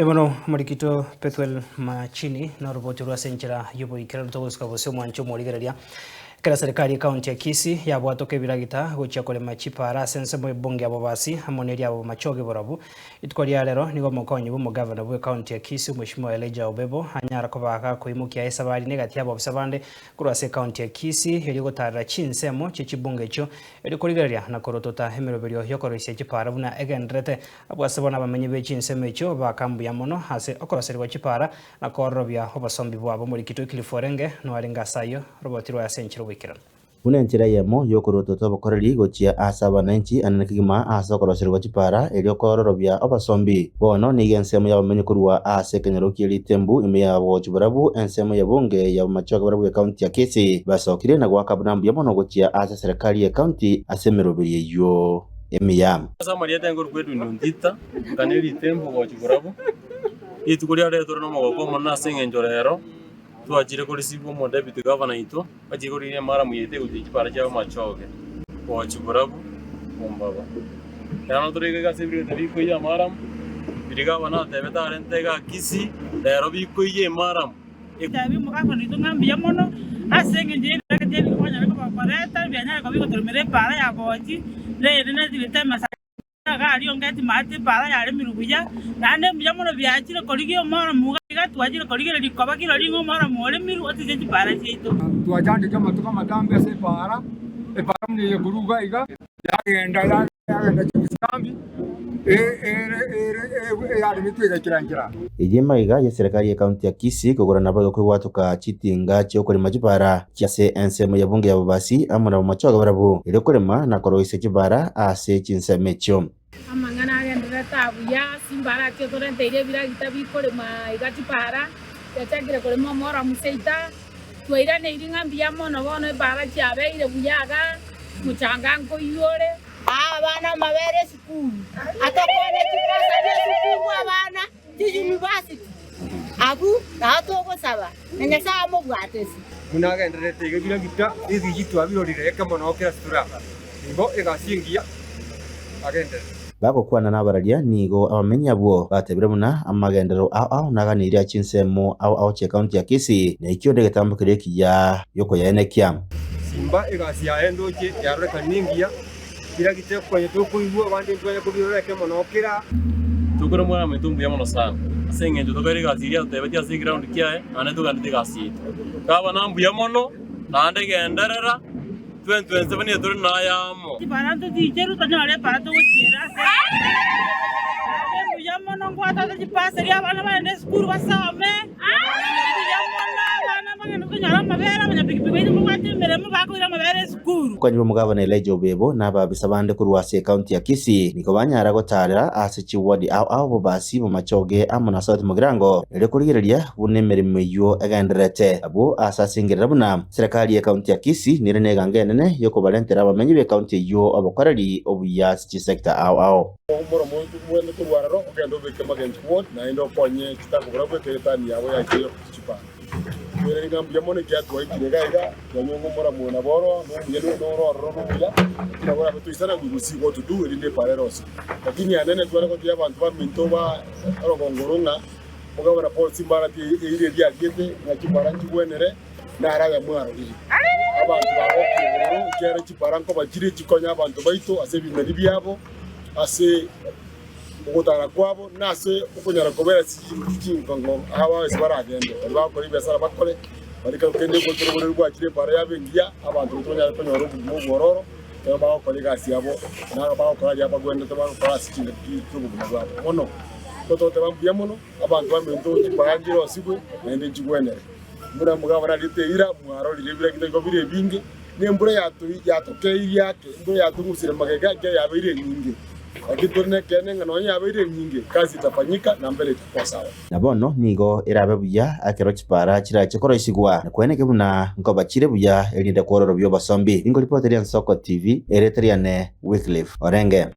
Emono Marikito Petwel Machini na roboti rwa senchera yubo ikira rutogosika bose mwancho murigereria kera serikali kaunti ya Kisii yabwatoke biragita gocha kole machipara sense mo bonge abo basi hamoneri abo machoge borabu itkoria rero nigo mokonyi bo mugavana bwe kaunti ya Kisii Mheshimiwa Elijah Obebo anyara kobaka koimukia esabari negati abo bisabande kurwase kaunti ya Kisii yeri gotarira chinsemo chichibunge cho yeri kurigereria na korotota hemeroberio yokoroisia chipara buna egendrete abwasabona bamenye be chinsemo echo bakambuya mono hase okoroserwa chipara na korobya obasombi bwabo muri kito kiliforenge no aringa sayo roboti rwa senchero Una nchira yemo yokorototo bokoreri gochia asaba nanchi ananekigima asokoroserwa chipara elio kororobya obasombi bono ni ensemo ya bamenye kurwa asekenyero kiri tembu ime ya bochibarabu ensemo ya bonge ya machoka barabu ya county ya Kisii basokire na gwakabunambu ya mono gochia asa serikali ya county asemeroberi yo emiyam asa marieta ngor kwetu ndita kaneri tembu bochibarabu itukuria reto no mogoko mona sengenjorero tuachire kuri sibo mo deputy governor ito ajigori ne mara muyete uti para cha machoge bochibarabu bombaba yana torega ga sebri de biko ya maram biriga wana debeta rentega Kisii dero biko ye maram itabi mo ka konito ngambi ya mono asengenje ka de ko nyana ko pareta bianya ko biko tormere para ya bochi le ne dilete masa gari ongati mate para ya re mirubuya nane mjamono biachire koligio mara muga tuajire koligio likoba kilo lingo mara mole miru ati para chito tuajande kama tukama dambe se para e para mni guruga iga yaenda chisambi ya mitwe kirangira ejema iga ya serikali ya county ya Kisii kugura nabaga kwe watu ka chitinga cyo kuri majibara cyase ensemo ya bunge yababasi amana machoga barabu ile kurema na koroise kibara ase chinseme cyo amangana agendera tabuya simbara cyo torente ile biragita bikore ma igati para yachagira kore mora museita twaira ne iringambi ya mono bono bara chabe ile buyaga muchanga ngo yore abana mabere school atakone kipasa ya school abana ti university abu natoko saba nenya samo bwatesi munaga endere tege biragita izigitu abirorire eka mono okera sturaka nibo egasingia agendere bako kwana nabararia nigo abamenya bwo batebire muna amagendero ao naganiria chinsemo ao che county ya Kisii na ikyo ndegetambukire kiya yoko ya enekia simba egasia endoche yareka ningia biragite kwenye tukuigwa bandi kwenye kubiroreke mono okera tukoro mwana metumbu ya mono sana asengenje tokari gasiria tebetia si ground kiae ane tukandi gasi kaba nambu ya mono nande genderera 2027 yeturi na yamo tibaranto ticheru tanyale para to kira ya mono ngwata to pasa ya bana bana school basame ya mono bana bana kunyara mabera bana pikipiki mu kwati mere mu bakwira mabera school kwa nyuma mugavana Elijah Obebo na babisabande kurwase county ya Kisii niko banyara gotarira ase chiwadi ao bobasi mu machoge amuna south mugirango ile kurigereria bunemerimo yo agenderete abo asasingerera buna serikali ya county ya Kisii nirene ngenene yoko balentera bamenye be county yo abakorari obuyasi chi sector ao moro muntu mwene kurwararo okendo beke magenji ward na endo konye kitakubura bwe tetani yawe yakiyo chipa mwene ngambi yamone kyatu waikirega ida yanyongo mora mwena boro no yelo no roro no ya na bora betu isara gusi what to do ile pareros lakini anene twara ko ya bantu ba minto ba rogongorunga mugabana Paul Simbara ile dia gete na chipara chigwenere na ara ya mwaro ili abantu babo kero chipara ko bajire chikonya abantu baito ase bimeri byabo ase mugutara kwabo nase ukunyara kobera cyingongo ahawa esibara agende bakora ibesara bakore barika kende ko turubure rwakire para yabengiya abantu bitonyara tonyoro mu bororo ero bakora gasi yabo na bakora yaba gwende to bakora sikinga cy'ubuguma bwabo mono totote bambuye mono abantu bamendo kipangiro sigwe nende jigwenere mura mugabana liteira mwaro liribira kitego bire binge nembure yatokei yake ndo yatungusire magega yabire nyingi akiturne kene ngano yabire nyingi kazi itafanyika na mbele itakuwa sawa nabono nigo irabe buya akero chipara kira chikoro isigwa nakweneke buna ngoba chire buya elinde kororo byo basombi ingo reporter ya Soko TV ereteriane Wycliffe Orenge.